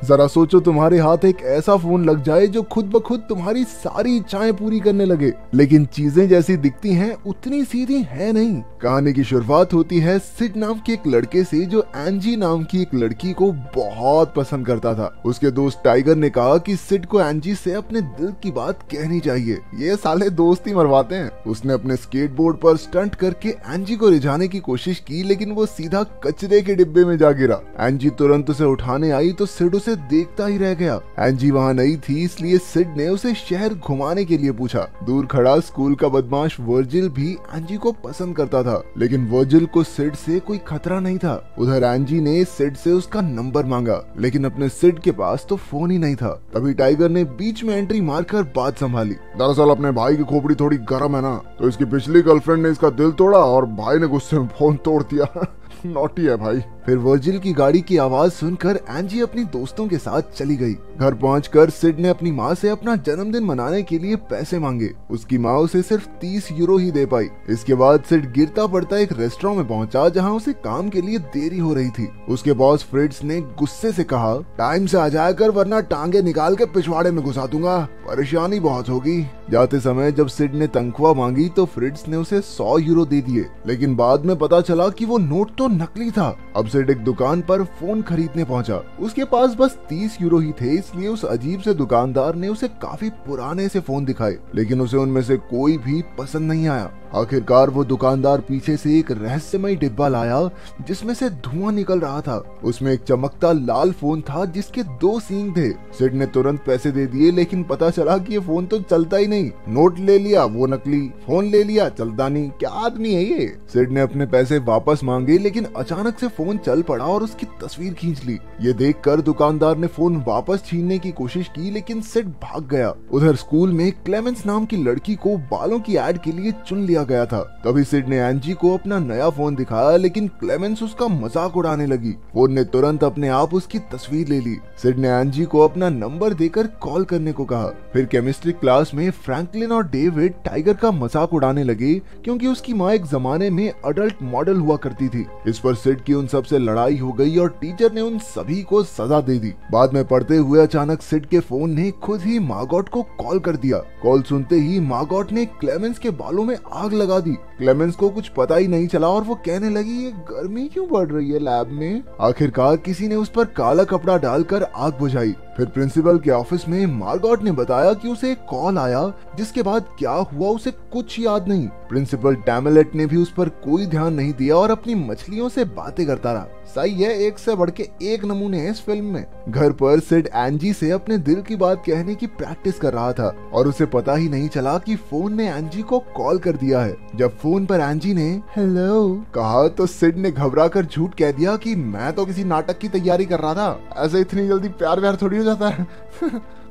जरा सोचो तुम्हारे हाथ एक ऐसा फोन लग जाए जो खुद ब खुद तुम्हारी सारी इच्छाएं पूरी करने लगे, लेकिन चीजें जैसी दिखती हैं उतनी सीधी है नहीं। कहानी की शुरुआत होती है सिड नाम के एक लड़के से जो एंजी नाम की एक लड़की को बहुत पसंद करता था। उसके दोस्त टाइगर ने कहा कि सिड को एंजी से अपने दिल की बात कहनी चाहिए, ये साले दोस्ती मरवाते हैं। उसने अपने स्केटबोर्ड पर स्टंट करके एंजी को रिझाने की कोशिश की, लेकिन वो सीधा कचरे के डिब्बे में जा गिरा। एंजी तुरंत उसे उठाने आई तो सिड उसे देखता ही रह गया। एंजी वहाँ नहीं थी, इसलिए सिड ने उसे शहर घुमाने के लिए पूछा। दूर खड़ा स्कूल का बदमाश वर्जिल भी एंजी को पसंद करता था, लेकिन वर्जिल को सिड से कोई खतरा नहीं था। उधर एंजी ने सिड से उसका नंबर मांगा, लेकिन अपने सिड के पास तो फोन ही नहीं था। तभी टाइगर ने बीच में एंट्री मारकर बात संभाली। दरअसल अपने भाई की खोपड़ी थोड़ी गर्म है ना, तो इसकी पिछली गर्लफ्रेंड ने इसका दिल तोड़ा और भाई ने गुस्से में फोन तोड़ दिया। नॉटी है भाई। फिर वर्जिल की गाड़ी की आवाज सुनकर एंजी अपनी दोस्तों के साथ चली गई। घर पहुंचकर सिड ने अपनी माँ से अपना जन्मदिन मनाने के लिए पैसे मांगे। उसकी माँ उसे सिर्फ 30 यूरो ही दे पाई। इसके बाद सिड गिरता पड़ता एक रेस्टोरेंट में पहुंचा जहां उसे काम के लिए देरी हो रही थी। उसके बॉस फ्रिट्स ने गुस्से से कहा, टाइम से आ जाया कर वरना टांगे निकाल के पिछवाड़े में घुसा दूंगा, परेशानी बहुत होगी। जाते समय जब सिड ने तनख्वाह मांगी तो फ्रिट्स ने उसे 100 यूरो दे दिए, लेकिन बाद में पता चला कि वो नोट तो नकली था। अब सिड एक दुकान पर फोन खरीदने पहुंचा। उसके पास बस 30 यूरो ही थे, इसलिए उस अजीब से दुकानदार ने उसे काफी पुराने से फोन दिखाए, लेकिन उसे उनमें से कोई भी पसंद नहीं आया। आखिरकार वो दुकानदार पीछे से एक रहस्यमय डिब्बा लाया जिसमें से धुआं निकल रहा था। उसमें एक चमकता लाल फोन था जिसके 2 सींग थे। सिड ने तुरंत पैसे दे दिए, लेकिन पता चला कि ये फोन तो चलता ही नहीं। नोट ले लिया वो नकली, फोन ले लिया चलता नहीं, क्या आदमी है ये। सिड ने अपने पैसे वापस मांगे, लेकिन अचानक से फोन चल पड़ा और उसकी तस्वीर खींच ली। ये देखकर दुकानदार ने फोन वापस छीनने की कोशिश की, लेकिन सिड भाग गया। उधर स्कूल में क्लेमेंस नाम की लड़की को बालों की एड के लिए चुन लिया गया था। तभी सिड ने एंजी को अपना नया फोन दिखाया, लेकिन क्लेमेंस उसका मजाक उड़ाने लगी। फोन ने तुरंत अपने आप उसकी तस्वीर ले ली। सिड ने एंजी को अपना नंबर देकर कॉल करने को कहा। फिर केमिस्ट्री क्लास में फ्रैंकलिन और डेविड टाइगर का मजाक उड़ाने लगे, क्योंकि उसकी माँ एक जमाने में अडल्ट मॉडल हुआ करती थी। इस पर सिड की उन सबसे लड़ाई हो गई और टीचर ने उन सभी को सजा दे दी। बाद में पढ़ते हुए अचानक सिड के फोन ने खुद ही मार्गोट को कॉल कर दिया। कॉल सुनते ही मार्गोट ने क्लेमेंस के बालों में आग लगा दी। क्लेमेंस को कुछ पता ही नहीं चला और वो कहने लगी, ये गर्मी क्यों बढ़ रही है लैब में। आखिरकार किसी ने उस पर काला कपड़ा डालकर आग बुझाई। फिर प्रिंसिपल के ऑफिस में मार्गोट ने बताया कि उसे एक कॉल आया, जिसके बाद क्या हुआ उसे कुछ याद नहीं। प्रिंसिपल टैमलेट ने भी उस पर कोई ध्यान नहीं दिया और अपनी मछलियों से बातें करता रहा। सही है, एक से बढ़ के एक नमूने हैं इस फिल्म में। घर पर सिड एंजी से अपने दिल की बात कहने की प्रैक्टिस कर रहा था और उसे पता ही नहीं चला कि फोन ने एंजी को कॉल कर दिया है। जब फोन पर एंजी ने हेलो कहा तो सिड ने घबरा कर झूठ कह दिया कि मैं तो किसी नाटक की तैयारी कर रहा था, ऐसे इतनी जल्दी प्यार व्यार थोड़ी हो जाता है।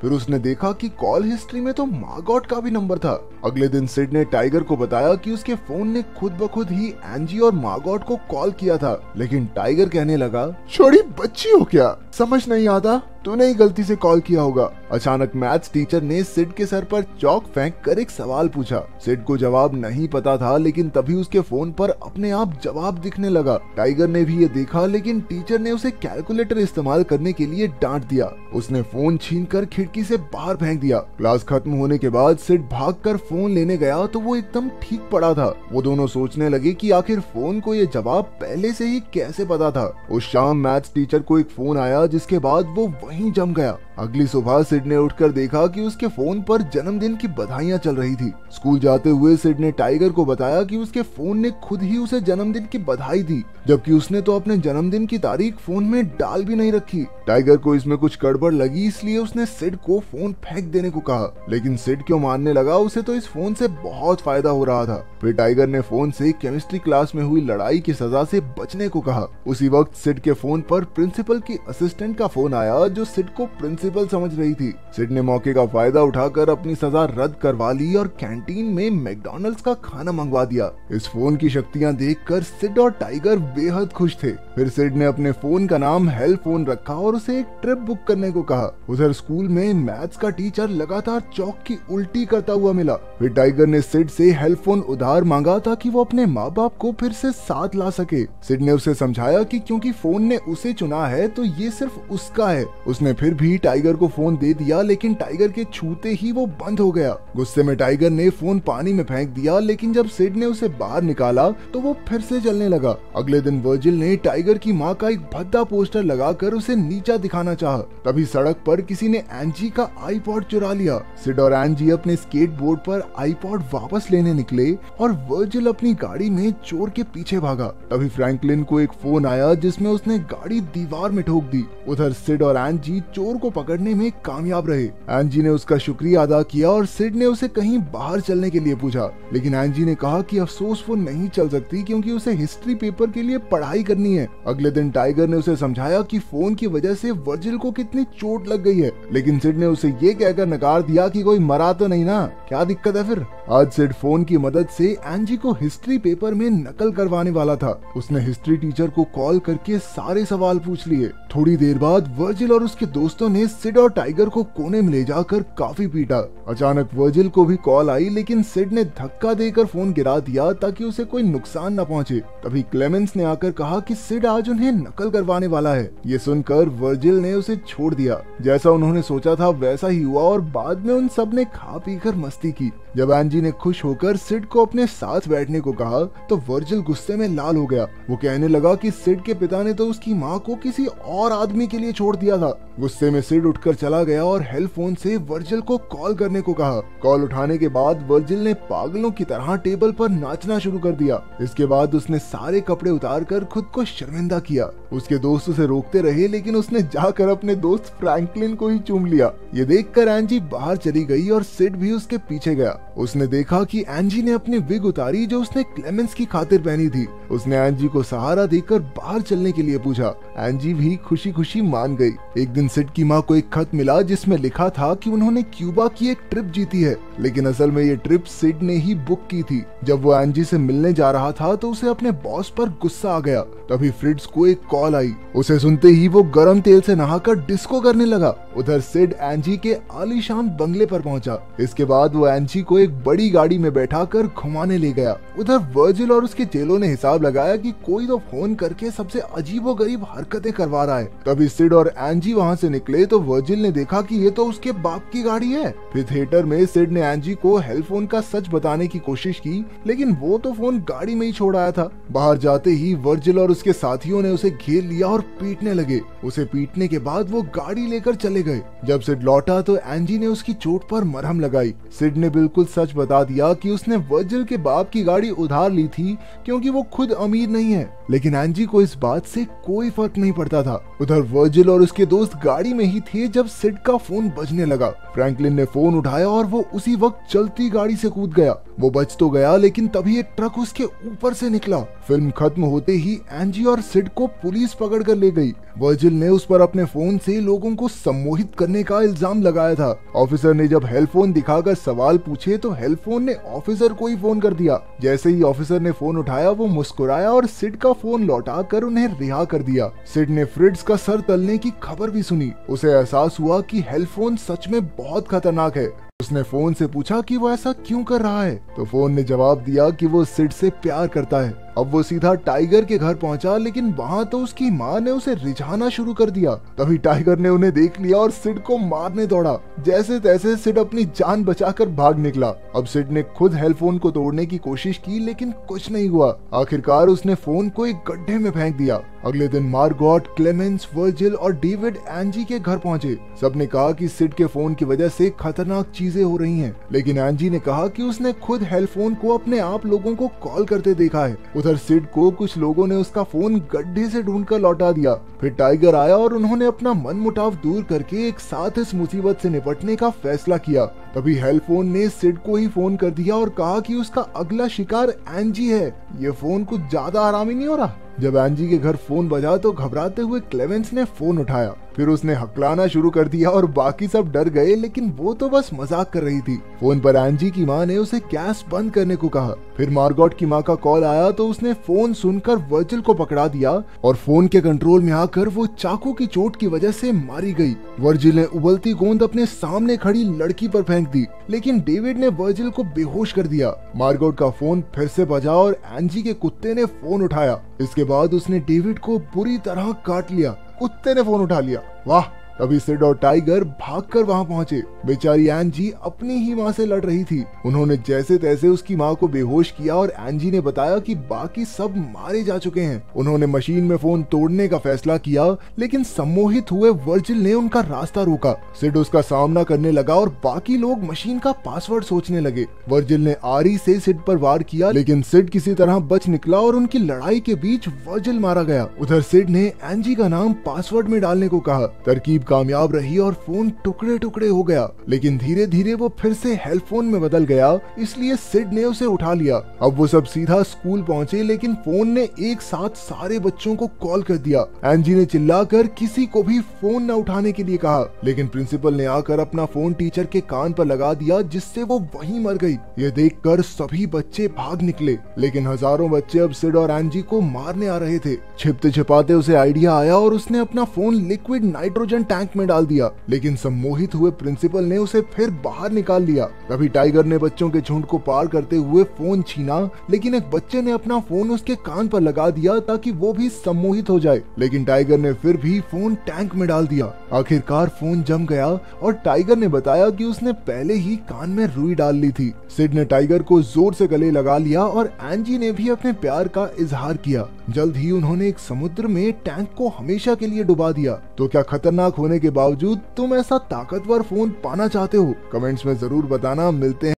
फिर उसने देखा कि कॉल हिस्ट्री में तो मार्गोट का भी नंबर था। अगले दिन सिड ने टाइगर को बताया कि उसके फोन ने खुद ब खुद ही एंजी और मार्गोट को कॉल किया था, लेकिन टाइगर कहने लगा, छोड़ी बच्ची हो क्या, समझ नहीं आता, तूने ही गलती से कॉल किया होगा। अचानक मैथ्स टीचर ने सिड के सर पर चौक फेंक कर एक सवाल पूछा। सिड को जवाब नहीं पता था, लेकिन तभी उसके फोन पर अपने आप जवाब दिखने लगा। टाइगर ने भी ये देखा, लेकिन टीचर ने उसे कैलकुलेटर इस्तेमाल करने के लिए डांट दिया। उसने फोन छीनकर खिड़की से बाहर फेंक दिया। क्लास खत्म होने के बाद सिड भागकर फोन लेने गया तो वो एकदम ठीक पड़ा था। वो दोनों सोचने लगे कि आखिर फोन को ये जवाब पहले से ही कैसे पता था। उस शाम मैथ्स टीचर को एक फोन आया, जिसके बाद वो वहीं जम गया। अगली सुबह सिड ने उठकर देखा कि उसके फोन पर जन्मदिन की बधाइयां चल रही थी। स्कूल जाते हुए सिड ने टाइगर को बताया कि उसके फोन ने खुद ही उसे जन्मदिन की बधाई दी, जबकि उसने तो अपने जन्मदिन की तारीख फोन में डाल भी नहीं रखी। टाइगर को इसमें कुछ गड़बड़ लगी, इसलिए उसने सिड को फोन फेंक देने को कहा, लेकिन सिड क्यों मानने लगा, उसे तो इस फोन से बहुत फायदा हो रहा था। फिर टाइगर ने फोन से केमिस्ट्री क्लास में हुई लड़ाई की सजा से बचने को कहा। उसी वक्त सिड के फोन पर प्रिंसिपल की असिस्टेंट का फोन आया, जो सिड को प्रिंसिपल समझ रही थी। सिड ने मौके का फायदा उठाकर अपनी सजा रद्द करवा ली और कैंटीन में मैकडॉनल्ड्स का खाना मंगवा दिया। इस फोन की शक्तियां देखकर सिड और टाइगर बेहद खुश थे। फिर सिड ने अपने फोन का नाम हेल फोन रखा और उसे एक ट्रिप बुक करने को कहा। उधर स्कूल में में मैथ्स का टीचर लगातार चौक की उल्टी करता हुआ मिला। फिर टाइगर ने सिड से हेल्प फोन उधार मांगा ताकि वो अपने माँ बाप को फिर से साथ ला सके। सिड ने उसे समझाया कि क्योंकि फोन ने उसे चुना है तो ये सिर्फ उसका है। उसने फिर भी टाइगर को फोन दे दिया, लेकिन टाइगर के छूते ही वो बंद हो गया। गुस्से में टाइगर ने फोन पानी में फेंक दिया, लेकिन जब सिड ने उसे बाहर निकाला तो वो फिर से जलने लगा। अगले दिन वर्जिल ने टाइगर की माँ का एक भद्दा पोस्टर लगाकर उसे नीचा दिखाना चाहा। तभी सड़क पर किसी ने एंजी का आईपॉड चुरा लिया। सिड और एंजी अपने स्केटबोर्ड पर आईपॉड वापस लेने निकले और वर्जिल अपनी गाड़ी में चोर के पीछे भागा। तभी फ्रैंकलिन को एक फोन आया जिसमें उसने गाड़ी दीवार में ठोक दी। उधर सिड और एंजी चोर को पकड़ने में कामयाब रहे। एंजी ने उसका शुक्रिया अदा किया और सिड ने उसे कहीं बाहर चलने के लिए पूछा, लेकिन एंजी ने कहा कि अफसोस वो नहीं चल सकती क्योंकि उसे हिस्ट्री पेपर के लिए पढ़ाई करनी है। अगले दिन टाइगर ने उसे समझाया कि फोन की वजह से वर्जिल को कितनी चोट लग गई है, लेकिन सिड ने उसे ये कहकर नकार दिया कि कोई मरा तो नहीं ना, क्या दिक्कत है फिर। आज सिड फोन की मदद से एंजी को हिस्ट्री पेपर में नकल करवाने वाला था। उसने हिस्ट्री टीचर को कॉल करके सारे सवाल पूछ लिए। थोड़ी देर बाद वर्जिल और उसके दोस्तों ने सिड और टाइगर को कोने में ले जाकर काफी पीटा। अचानक वर्जिल को भी कॉल आई, लेकिन सिड ने धक्का देकर फोन गिरा दिया ताकि उसे कोई नुकसान न पहुंचे। तभी क्लेमेंस ने आकर कहा कि सिड आज उन्हें नकल करवाने वाला है। ये सुनकर वर्जिल ने उसे छोड़ दिया। जैसा उन्होंने सोचा था वैसा ही हुआ और बाद में उन सब ने खा पी कर मस्ती की। जब एंजी ने खुश होकर सिड को अपने साथ बैठने को कहा तो वर्जिल गुस्से में लाल हो गया। वो कहने लगा कि सिड के पिता ने तो उसकी माँ को किसी और आदमी के लिए छोड़ दिया था। गुस्से में सिड उठकर चला गया और हेल्प फोन से वर्जिल को कॉल करने को कहा। कॉल उठाने के बाद वर्जिल ने पागलों की तरह टेबल पर नाचना शुरू कर दिया। इसके बाद उसने सारे कपड़े उतार कर खुद को शर्मिंदा किया। उसके दोस्त उसे रोकते रहे, लेकिन उसने जाकर अपने दोस्त फ्रैंकलिन को ही चूम लिया। ये देखकर एंजी बाहर चली गई और सिड भी उसके पीछे गया। उसने देखा कि एंजी ने अपनी विग उतारी जो उसने क्लेमेंस की खातिर पहनी थी। उसने एंजी को सहारा देकर बाहर चलने के लिए पूछा। एंजी भी खुशी खुशी मान गई। एक दिन सिड की माँ को एक खत मिला जिसमें लिखा था कि उन्होंने क्यूबा की एक ट्रिप जीती है, लेकिन असल में ये ट्रिप सिड ने ही बुक की थी। जब वो एंजी से मिलने जा रहा था तो उसे अपने बॉस पर गुस्सा आ गया। तभी फ्रिट्ज को एक कॉल आई। उसे सुनते ही वो गर्म तेल से नहाकर डिस्को करने लगा। उधर सिड एंजी के आलीशान बंगले पर पहुंचा। इसके बाद वो एंजी को एक बड़ी गाड़ी में बैठाकर घुमाने ले गया। उधर वर्जिल और उसके चेलों ने हिसाब लगाया कि कोई तो फोन करके सबसे अजीबोगरीब हरकतें करवा रहा है। तभी सिड और एंजी वहां से निकले तो वर्जिल ने देखा कि ये तो उसके बाप की गाड़ी है। फिर थिएटर में सिड ने एंजी को हेल्प फोन का सच बताने की कोशिश की, लेकिन वो तो फोन गाड़ी में ही छोड़ आया था। बाहर जाते ही वर्जिल और उसके साथियों ने उसे घेर लिया और पीटने लगे। उसे पीटने के बाद वो गाड़ी लेकर चले गए। जब सिड लौटा तो एंजी ने उसकी चोट पर मरहम लगाई। सिड ने बिल्कुल सच बता दिया कि उसने वर्जिल के बाप की गाड़ी उधार ली थी क्योंकि वो खुद अमीर नहीं है, लेकिन एंजी को इस बात से कोई फर्क नहीं पड़ता था। उधर वर्जिल और उसके दोस्त गाड़ी में ही थे जब सिड का फोन बजने लगा। फ्रैंकलिन ने फोन उठाया और वो उसी वक्त चलती गाड़ी से कूद गया। वो बच तो गया, लेकिन तभी एक ट्रक उसके ऊपर से निकला। फिल्म खत्म होते ही एंजी और सिड को पुलिस पकड़ कर ले गई। वर्जिल ने उस पर अपने फोन से लोगों को सम्मोहित करने का इल्जाम लगाया था। ऑफिसर ने जब हेल्प फोन दिखाकर सवाल पूछे तो हेल्प फोन ने ऑफिसर को ही फोन कर दिया। जैसे ही ऑफिसर ने फोन उठाया वो मुस्कुराया और सिड का फोन लौटाकर उन्हें रिहा कर दिया। सिड ने फ्रिट्ज का सर तलने की खबर भी सुनी। उसे एहसास हुआ कि हेल्प फोन सच में बहुत खतरनाक है। उसने फोन से पूछा कि वो ऐसा क्यों कर रहा है, तो फोन ने जवाब दिया कि वो सिड से प्यार करता है। अब वो सीधा टाइगर के घर पहुंचा, लेकिन वहां तो उसकी माँ ने उसे रिझाना शुरू कर दिया। तभी टाइगर ने उन्हें देख लिया और सिड को मारने दौड़ा। जैसे तैसे सिड अपनी जान बचाकर भाग निकला। अब सिड ने खुद हेल्प फोन को तोड़ने की कोशिश की, लेकिन कुछ नहीं हुआ। आखिरकार उसने फोन को एक गड्ढे में फेंक दिया। अगले दिन मार्गोट, क्लेमेंस, वर्जिल और डेविड एंजी के घर पहुंचे। सबने कहा कि सिड के फोन की वजह से खतरनाक चीजें हो रही हैं, लेकिन एंजी ने कहा कि उसने खुद हेल्प फोन को अपने आप लोगों को कॉल करते देखा है। उधर सिड को कुछ लोगों ने उसका फोन गड्ढे से ढूंढकर लौटा दिया। फिर टाइगर आया और उन्होंने अपना मनमुटाव दूर करके एक साथ इस मुसीबत से निपटने का फैसला किया। तभी हेल्फोन ने सिड को ही फोन कर दिया और कहा कि उसका अगला शिकार एंजी है। ये फोन कुछ ज्यादा आरामी नहीं हो रहा। जब एंजी के घर फोन बजा तो घबराते हुए क्लेमेंस ने फोन उठाया। फिर उसने हकलाना शुरू कर दिया और बाकी सब डर गए, लेकिन वो तो बस मजाक कर रही थी। फोन पर एंजी की माँ ने उसे गैस बंद करने को कहा। फिर मार्गोट की माँ का कॉल आया तो उसने फोन सुनकर वर्जिल को पकड़ा दिया और फोन के कंट्रोल में आकर वो चाकू की चोट की वजह से मारी गई। वर्जिल ने उबलती गोंद अपने सामने खड़ी लड़की पर फेंक दी, लेकिन डेविड ने वर्जिल को बेहोश कर दिया। मार्गोट का फोन फिर से बजा और एंजी के कुत्ते ने फोन उठाया। इसके बाद उसने डेविड को बुरी तरह काट लिया। कुत्ते ने फोन उठा लिया, वाह। तभी सिड और टाइगर भागकर वहां पहुंचे। बेचारी एंजी अपनी ही माँ से लड़ रही थी। उन्होंने जैसे तैसे उसकी माँ को बेहोश किया और एंजी ने बताया कि बाकी सब मारे जा चुके हैं। उन्होंने मशीन में फोन तोड़ने का फैसला किया, लेकिन सम्मोहित हुए वर्जिल ने उनका रास्ता रोका। सिड उसका सामना करने लगा और बाकी लोग मशीन का पासवर्ड सोचने लगे। वर्जिल ने आरी से सिड पर वार किया, लेकिन सिड किसी तरह बच निकला और उनकी लड़ाई के बीच वर्जिल मारा गया। उधर सिड ने एंजी का नाम पासवर्ड में डालने को कहा। तरकीब कामयाब रही और फोन टुकड़े टुकड़े हो गया, लेकिन धीरे धीरे वो फिर से हेल्फोन में बदल गया, इसलिए सिड ने उसे उठा लिया। अब वो सब सीधा स्कूल पहुंचे, लेकिन फोन ने एक साथ सारे बच्चों को कॉल कर दिया। एंजी ने चिल्लाकर किसी को भी फोन न उठाने के लिए कहा, लेकिन प्रिंसिपल ने आकर अपना फोन टीचर के कान पर लगा दिया, जिससे वो वहीं मर गई। ये देखकर सभी बच्चे भाग निकले, लेकिन हजारों बच्चे अब सिड और एंजी को मारने आ रहे थे। छिपते छिपाते उसे आइडिया आया और उसने अपना फोन लिक्विड नाइट्रोजन टैंक में डाल दिया, लेकिन सम्मोहित हुए प्रिंसिपल ने उसे फिर बाहर निकाल लिया। तभी टाइगर ने बच्चों के झुंड को पार करते हुए फोन छीना, लेकिन एक बच्चे ने अपना फोन उसके कान पर लगा दिया ताकि वो भी सम्मोहित हो जाए, लेकिन टाइगर ने फिर भी फोन टैंक में डाल दिया। आखिरकार फोन जम गया और टाइगर ने बताया कि उसने पहले ही कान में रुई डाल ली थी। सिड ने टाइगर को जोर से गले लगा लिया और एंजी ने भी अपने प्यार का इजहार किया। जल्द ही उन्होंने एक समुद्र में टैंक को हमेशा के लिए डुबा दिया। तो क्या खतरनाक होने के बावजूद तुम ऐसा ताकतवर फोन पाना चाहते हो? कमेंट्स में जरूर बताना। मिलते हैं।